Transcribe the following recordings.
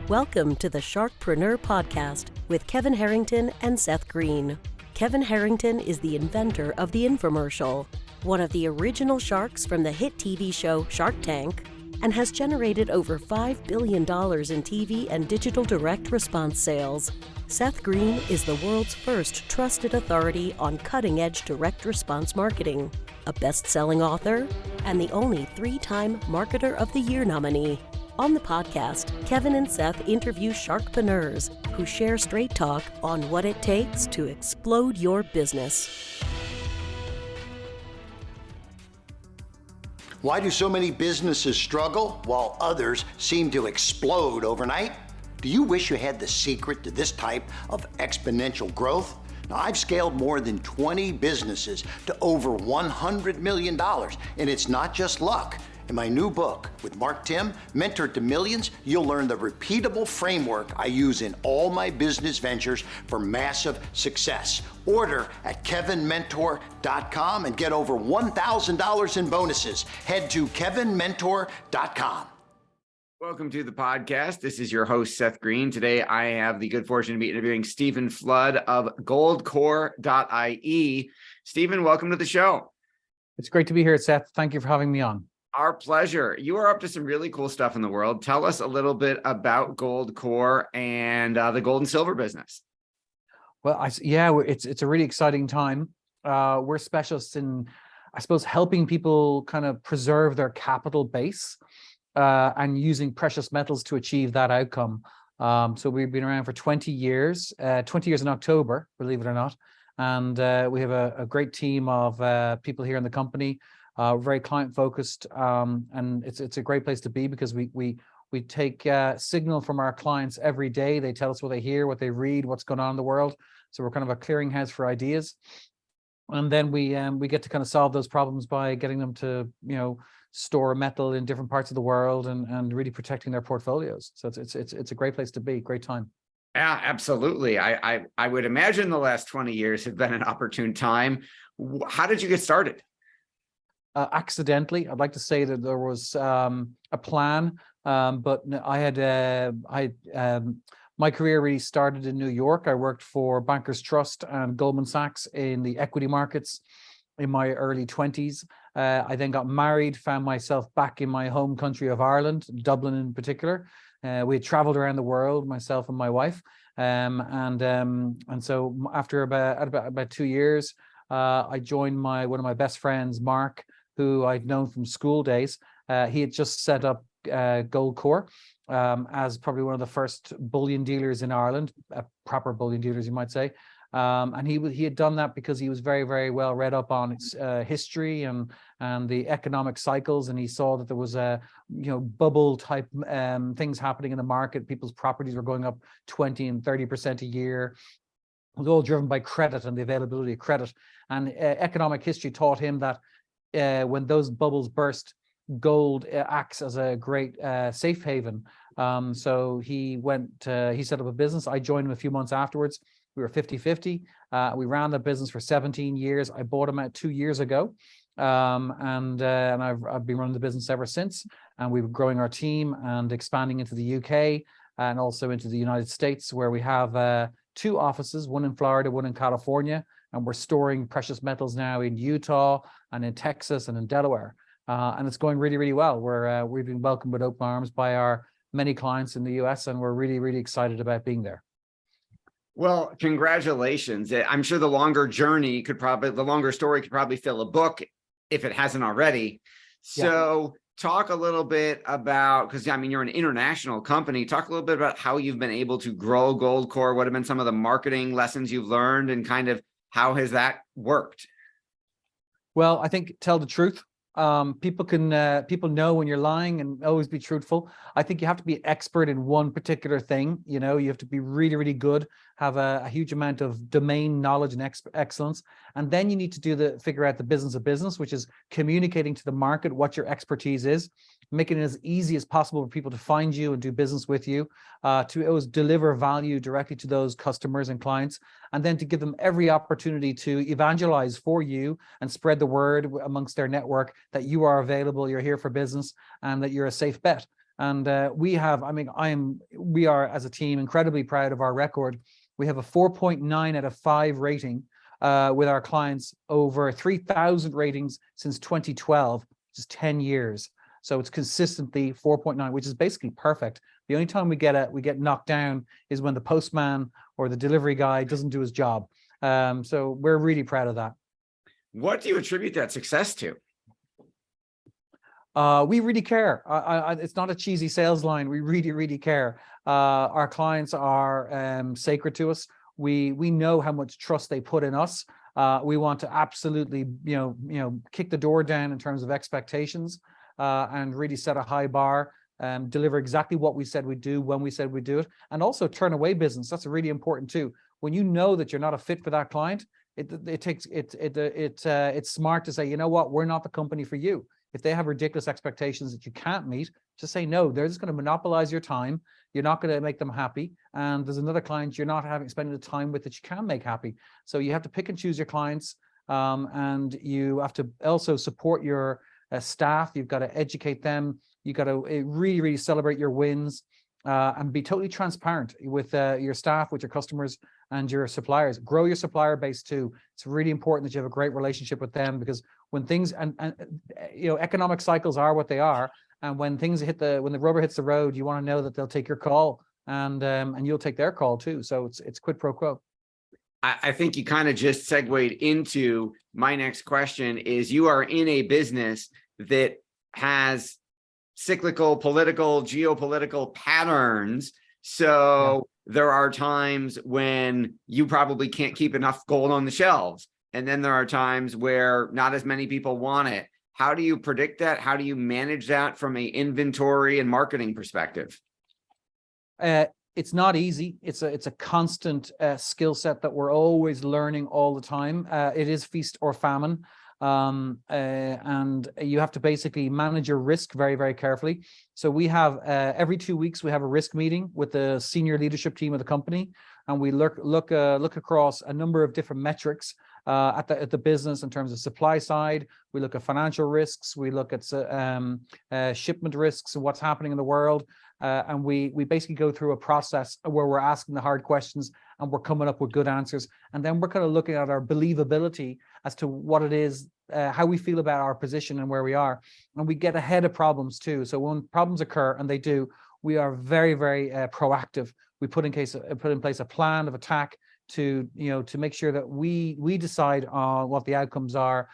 Welcome to the Sharkpreneur Podcast with Kevin Harrington and Seth Green. Kevin Harrington is the inventor of the infomercial, one of the original sharks from the hit TV show Shark Tank, and has generated over $5 billion in TV and digital direct response sales. Seth Green is the world's first trusted authority on cutting-edge direct response marketing, a best-selling author, and the only 3-time Marketer of the Year nominee. On the podcast, Kevin and Seth interview sharkpreneurs who share straight talk on what it takes to explode your business. Why do so many businesses struggle while others seem to explode overnight? Do you wish you had the secret to this type of exponential growth? Now, I've scaled more than 20 businesses to over $100 million, and it's not just luck. In my new book with Mark Tim, Mentor to Millions, you'll learn the repeatable framework I use in all my business ventures for massive success. Order at kevinmentor.com and get over $1,000 in bonuses. Head to kevinmentor.com. Welcome to the podcast. This is your host, Seth Green. Today, I have the good fortune to be interviewing Stephen Flood of GoldCore.ie. Stephen, welcome to the show. It's great to be here, Seth. Thank you for having me on. Our pleasure. You are up to some really cool stuff in the world. Tell us a little bit about GoldCore and the gold and silver business. Well, it's a really exciting time. We're specialists in, I suppose, helping people kind of preserve their capital base and using precious metals to achieve that outcome. So we've been around for 20 years, 20 years in October, believe it or not. And we have a great team of people here in the company. Very client focused, and it's a great place to be because we take signal from our clients every day. They tell us what they hear, what they read, what's going on in the world. So we're kind of a clearinghouse for ideas, and then we get to kind of solve those problems by getting them to store metal in different parts of the world and really protecting their portfolios. So it's a great place to be, great time. Yeah, absolutely. I would imagine the last 20 years have been an opportune time. How did you get started? Accidentally. I'd like to say that there was a plan, but my career really started in New York. I worked for Bankers Trust and Goldman Sachs in the equity markets in my early 20s. I then got married, found myself back in my home country of Ireland, Dublin in particular. We had traveled around the world, myself and my wife, and so after about 2 years, I joined one of my best friends, Mark, who I'd known from school days. He had just set up GoldCore as probably one of the first bullion dealers in Ireland, proper bullion dealers, you might say. And he had done that because he was very, very well read up on its history and the economic cycles, and he saw that there was bubble type things happening in the market. People's properties were going up 20 and 30% a year. It was all driven by credit and the availability of credit. And economic history taught him that when those bubbles burst, gold acts as a great safe haven. So he set up a business. I joined him a few months afterwards. We were 50-50. We ran the business for 17 years. I bought him out 2 years ago. And I've been running the business ever since. And we've been growing our team and expanding into the UK and also into the United States, where we have 2 offices, one in Florida, one in California. And we're storing precious metals now in Utah and in Texas and in Delaware. And it's going really, really well. We've been welcomed with open arms by our many clients in the US, and we're really, really excited about being there. Well, congratulations. I'm sure the longer story could probably fill a book if it hasn't already. So talk a little bit about, because you're an international company. Talk a little bit about how you've been able to grow GoldCore. What have been some of the marketing lessons you've learned, and kind of how has that worked? Well, I think tell the truth. People know when you're lying, and always be truthful. I think you have to be expert in one particular thing. You have to be really, really good, have a huge amount of domain knowledge and excellence. And then you need to figure out the business of business, which is communicating to the market what your expertise is, making it as easy as possible for people to find you and do business with you, to always deliver value directly to those customers and clients, and then to give them every opportunity to evangelize for you and spread the word amongst their network that you are available, you're here for business, and that you're a safe bet. And we are as a team incredibly proud of our record. We have a 4.9 out of 5 rating with our clients, over 3,000 ratings since 2012, which is 10 years. So it's consistently 4.9, which is basically perfect. The only time we get knocked down is when the postman or the delivery guy doesn't do his job. So we're really proud of that. What do you attribute that success to? We really care. It's not a cheesy sales line. We really, really care. Our clients are sacred to us. We know how much trust they put in us. We want to absolutely, kick the door down in terms of expectations, and really set a high bar, deliver exactly what we said we'd do when we said we'd do it, and also turn away business. That's really important too. When you know that you're not a fit for that client, it's smart to say, you know what, we're not the company for you. If they have ridiculous expectations that you can't meet, just say no. They're just going to monopolize your time. You're not going to make them happy. And there's another client you're not spending the time with that you can make happy. So you have to pick and choose your clients, and you have to also support your staff. You've got to educate them. You've got to really, really celebrate your wins, and be totally transparent with your staff, with your customers and your suppliers. Grow your supplier base too. It's really important that you have a great relationship with them, because when things and economic cycles are what they are, and when when the rubber hits the road, you want to know that they'll take your call, and you'll take their call too. So it's quid pro quo. I think you kind of just segued into my next question. Is you are in a business that has cyclical, political, geopolitical patterns. So there are times when you probably can't keep enough gold on the shelves. And then there are times where not as many people want it. How do you predict that? How do you manage that from an inventory and marketing perspective? It's not easy. It's a constant skill set that we're always learning all the time. It is feast or famine. And you have to basically manage your risk very, very carefully. So we have every 2 weeks, we have a risk meeting with the senior leadership team of the company, and we look across a number of different metrics at the business in terms of supply side. We look at financial risks. We look at shipment risks and what's happening in the world. And we basically go through a process where we're asking the hard questions and we're coming up with good answers. And then we're kind of looking at our believability as to what it is, how we feel about our position and where we are. And we get ahead of problems too. So when problems occur, and they do, we are very, very proactive. We put in place a plan of attack to make sure that we decide on what the outcomes are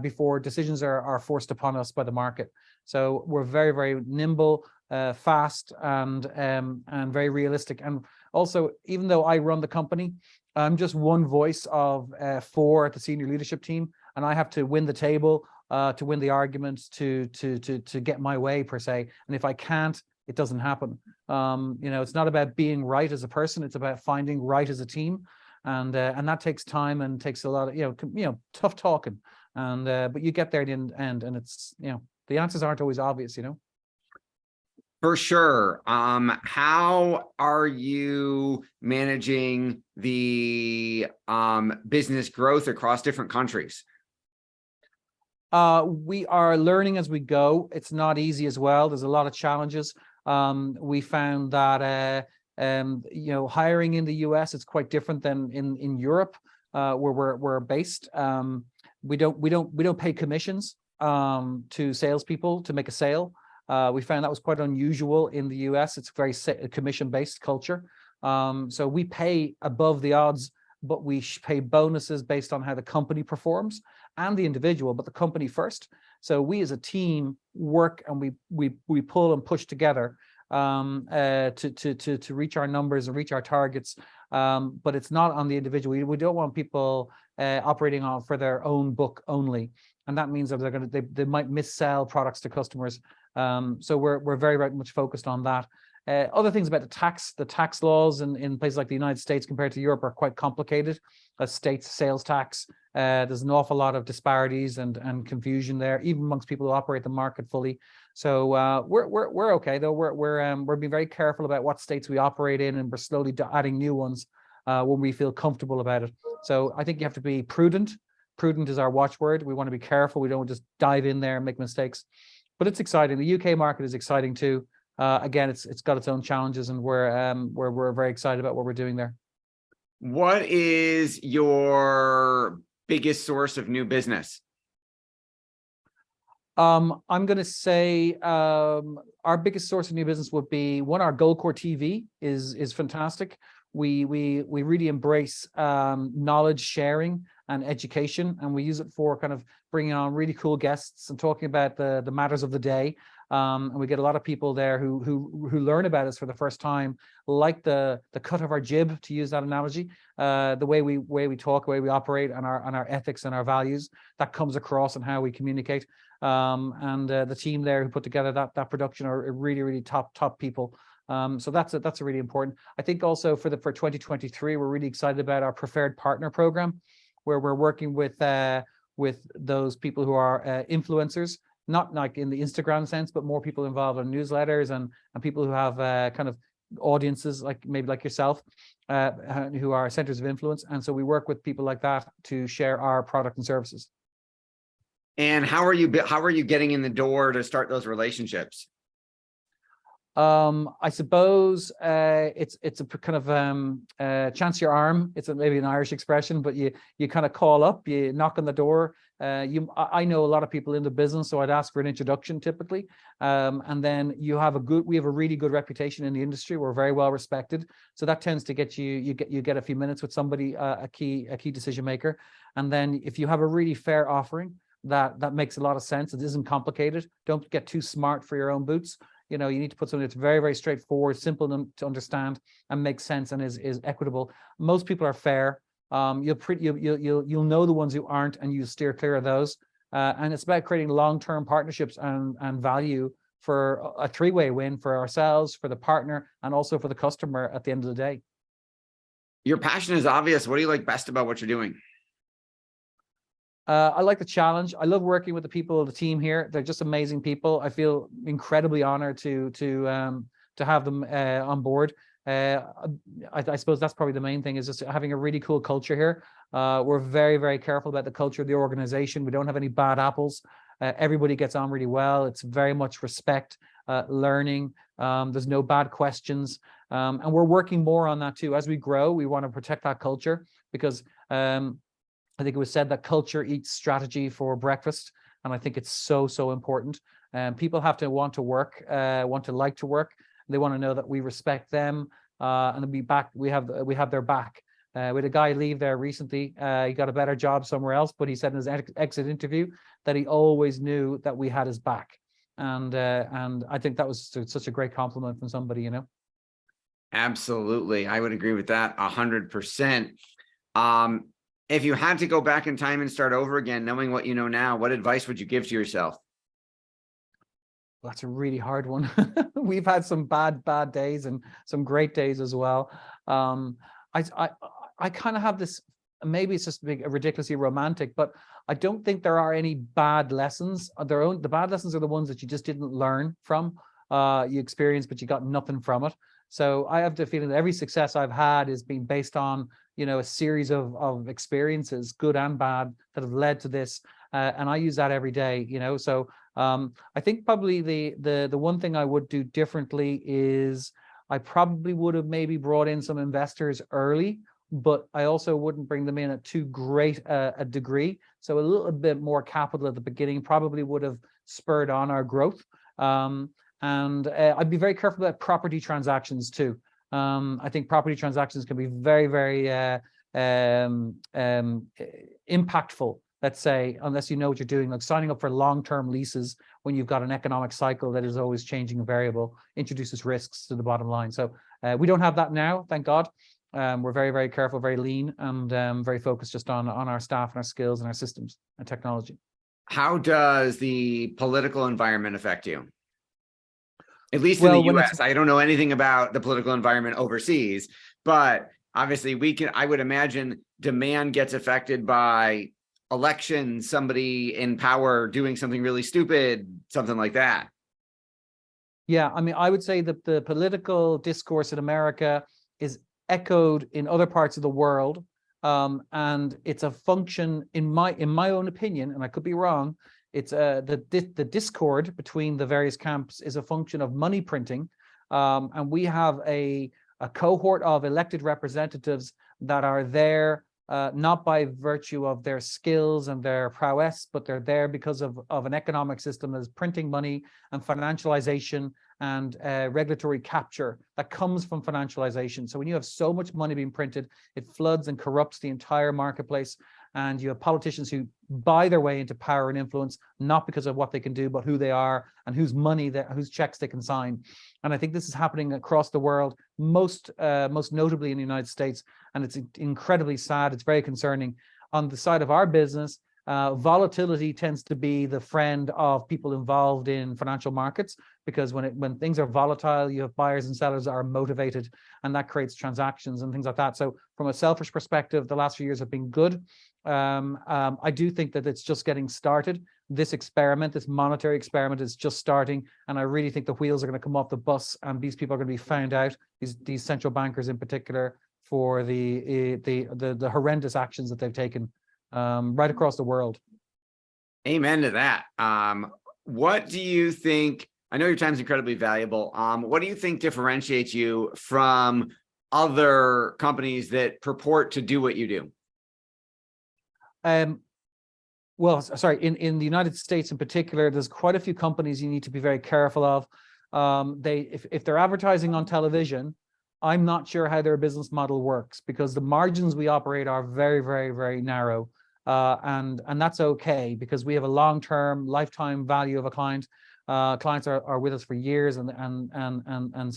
before decisions are forced upon us by the market. So we're very, very nimble, fast, and very realistic. And also, even though I run the company, I'm just one voice of 4 at the senior leadership team, and I have to win the table, to win the argument, to get my way per se. And if I can't, it doesn't happen. It's not about being right as a person; it's about finding right as a team, and that takes time and takes a lot of tough talking. And but you get there in the end, and it's the answers aren't always obvious. For sure. How are you managing the business growth across different countries? We are learning as we go. It's not easy as well. There's a lot of challenges. We found that hiring in the US, it's quite different than in Europe, where we're based. We don't pay commissions to salespeople to make a sale. We found that was quite unusual in the US. It's very commission-based culture. So we pay above the odds, but we pay bonuses based on how the company performs and the individual, but the company first. So we as a team work, and we pull and push together to reach our numbers and reach our targets. But it's not on the individual. We don't want people operating on for their own book only, and that means that they might missell products to customers. So we're very, very much focused on that. Other things about the tax laws in places like the United States compared to Europe are quite complicated. A state's sales tax, there's an awful lot of disparities and confusion there, even amongst people who operate the market fully. So we're okay though. We're being very careful about what states we operate in, and we're slowly adding new ones when we feel comfortable about it. So I think you have to be prudent. Prudent is our watchword. We want to be careful. We don't just dive in there and make mistakes. But it's exciting. The UK market is exciting too. again, it's got its own challenges, and we're very excited about what we're doing there. What is your biggest source of new business? I'm going to say our biggest source of new business would be our GoldCore TV is fantastic. We really embrace knowledge sharing and education, and we use it for kind of bringing on really cool guests and talking about the matters of the day. And we get a lot of people there who learn about us for the first time, like the cut of our jib, to use that analogy, the way we talk, the way we operate, and our ethics and our values that comes across and how we communicate. And the team there who put together that production are really top people. So that's a really important. I think also for 2023, we're really excited about our preferred partner program, where we're working with those people who are influencers, not like in the Instagram sense, but more people involved in newsletters and people who have kind of audiences like maybe like yourself, who are centers of influence. And so we work with people like that to share our product and services. And how are you getting in the door to start those relationships? I suppose it's a kind of chance your arm. It's maybe an Irish expression, but you kind of call up, you knock on the door. I know a lot of people in the business, so I'd ask for an introduction typically, and then we have a really good reputation in the industry. We're very well respected, so that tends to get you get a few minutes with somebody, a key decision maker, and then if you have a really fair offering that makes a lot of sense, it isn't complicated. Don't get too smart for your own boots. You need to put something that's very straightforward, simple to understand, and makes sense and is equitable. Most people are fair. You'll know the ones who aren't, and you steer clear of those. And it's about creating long-term partnerships and value for a three-way win for ourselves, for the partner, and also for the customer at the end of the day. Your passion is obvious. What do you like best about what you're doing? I like the challenge. I love working with the people, the team here. They're just amazing people. I feel incredibly honored to have them on board. I suppose that's probably the main thing, is just having a really cool culture here. We're very careful about the culture of the organization. We don't have any bad apples. Everybody gets on really well. It's very much respect, learning. There's no bad questions. And we're working more on that too. As we grow, we want to protect that culture, because I think it was said that culture eats strategy for breakfast. And I think it's so important. People have to want to work, want to like to work. They want to know that we respect them, and we have their back. We had a guy leave there recently. He got a better job somewhere else, but he said in his exit interview that he always knew that we had his back. And I think that was such a great compliment from somebody, Absolutely. I would agree with that 100%. If you had to go back in time and start over again, knowing what you know now, what advice would you give to yourself? That's a really hard one. We've had some bad days and some great days as well. I kind of have this, maybe it's just ridiculously romantic, but I don't think there are any bad lessons. The bad lessons are the ones that you just didn't learn from. You experienced, but you got nothing from it. So I have the feeling that every success I've had is being based on, a series of experiences, good and bad, that have led to this. And I use that every day, So I think probably the one thing I would do differently is I probably would have maybe brought in some investors early, but I also wouldn't bring them in at too great a degree. So a little bit more capital at the beginning probably would have spurred on our growth. And I'd be very careful about property transactions too. I think property transactions can be very impactful, let's say, unless you know what you're doing, like signing up for long-term leases when you've got an economic cycle that is always changing and variable, introduces risks to the bottom line. So we don't have that now, thank God. We're very careful, very lean, and very focused just on our staff and our skills and our systems and technology. How does the political environment affect you? At least in the US. I don't know anything about the political environment overseas, but obviously I would imagine demand gets affected by elections, somebody in power doing something really stupid, something like that. Yeah, I mean, I would say that the political discourse in America is echoed in other parts of the world. And it's a function, in my own opinion, and I could be wrong, It's the discord between the various camps is a function of money printing, and we have a cohort of elected representatives that are there not by virtue of their skills and their prowess, but they're there because of an economic system that is printing money and financialization and regulatory capture that comes from financialization. So when you have so much money being printed, it floods and corrupts the entire marketplace. And you have politicians who buy their way into power and influence, not because of what they can do, but who they are and whose money, whose checks they can sign. And I think this is happening across the world, most notably in the United States. And it's incredibly sad. It's very concerning. On the side of our business, volatility tends to be the friend of people involved in financial markets, because when things are volatile, you have buyers and sellers that are motivated, and that creates transactions and things like that. So from a selfish perspective, the last few years have been good. I do think that it's just getting started. This experiment, this monetary experiment, is just starting, and I really think the wheels are going to come off the bus, and these people are going to be found out, these central bankers in particular, for the horrendous actions that they've taken right across the world. Amen to that. What do you think? I know your time is incredibly valuable. What do you think differentiates you from other companies that purport to do what you do? Well, sorry, in the United States in particular, there's quite a few companies you need to be very careful of. If they're advertising on television, I'm not sure how their business model works, because the margins we operate are very, very, very narrow. And that's okay, because we have a long-term lifetime value of a client. Clients are with us for years, and so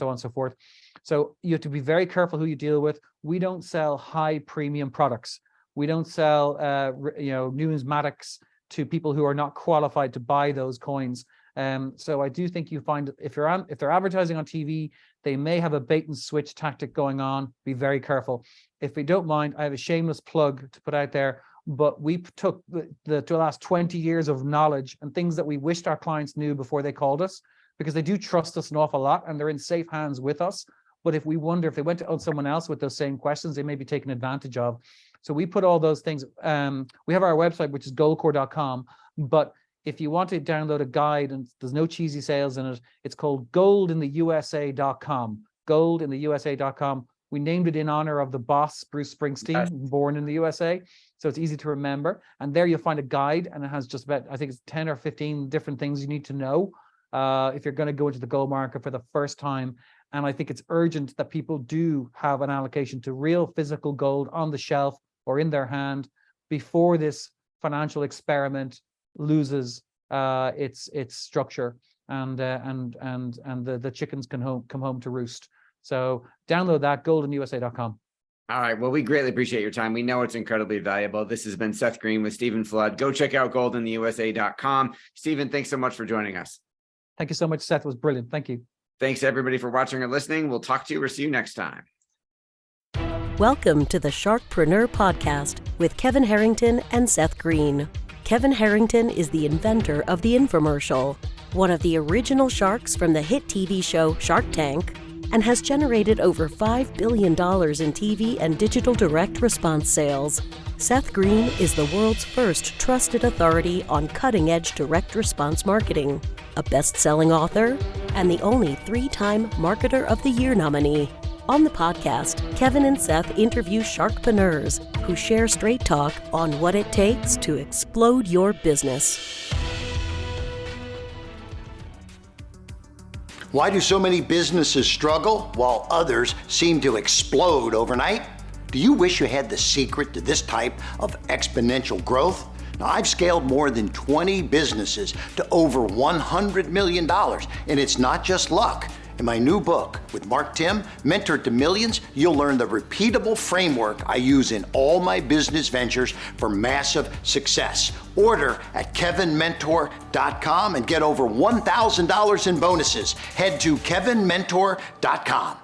on and so forth. So you have to be very careful who you deal with. We don't sell high premium products. We don't sell numismatics to people who are not qualified to buy those coins. So I do think you find if they're advertising on TV, they may have a bait and switch tactic going on. Be very careful. If you don't mind, I have a shameless plug to put out there. But we took the last 20 years of knowledge and things that we wished our clients knew before they called us, because they do trust us an awful lot and they're in safe hands with us. But if we wonder if they went to someone else with those same questions, they may be taken advantage of. So we put all those things. We have our website, which is goldcore.com. But if you want to download a guide, and there's no cheesy sales in it, it's called goldintheusa.com. Goldintheusa.com. We named it in honor of the boss, Bruce Springsteen, born in the USA. So it's easy to remember. And there you'll find a guide, and it has just about, I think it's 10 or 15 different things you need to know if you're going to go into the gold market for the first time. And I think it's urgent that people do have an allocation to real physical gold on the shelf or in their hand before this financial experiment loses its structure and the chickens can come home to roost. So download that, goldintheusa.com. All right. Well, we greatly appreciate your time. We know it's incredibly valuable. This has been Seth Green with Stephen Flood. Go check out goldintheusa.com. Stephen, thanks so much for joining us. Thank you so much, Seth. It was brilliant. Thank you. Thanks, everybody, for watching or listening. We'll talk to you or see you next time. Welcome to the Sharkpreneur Podcast with Kevin Harrington and Seth Green. Kevin Harrington is the inventor of the infomercial, one of the original sharks from the hit TV show Shark Tank, and has generated over $5 billion in TV and digital direct response sales. Seth Green is the world's first trusted authority on cutting-edge direct response marketing, a best-selling author, and the only 3-time Marketer of the Year nominee. On the podcast, Kevin and Seth interview sharkpreneurs who share straight talk on what it takes to explode your business. Why do so many businesses struggle while others seem to explode overnight? Do you wish you had the secret to this type of exponential growth? Now, I've scaled more than 20 businesses to over $100 million, and it's not just luck. In my new book with Mark Tim, Mentor to Millions, you'll learn the repeatable framework I use in all my business ventures for massive success. Order at kevinmentor.com and get over $1,000 in bonuses. Head to kevinmentor.com.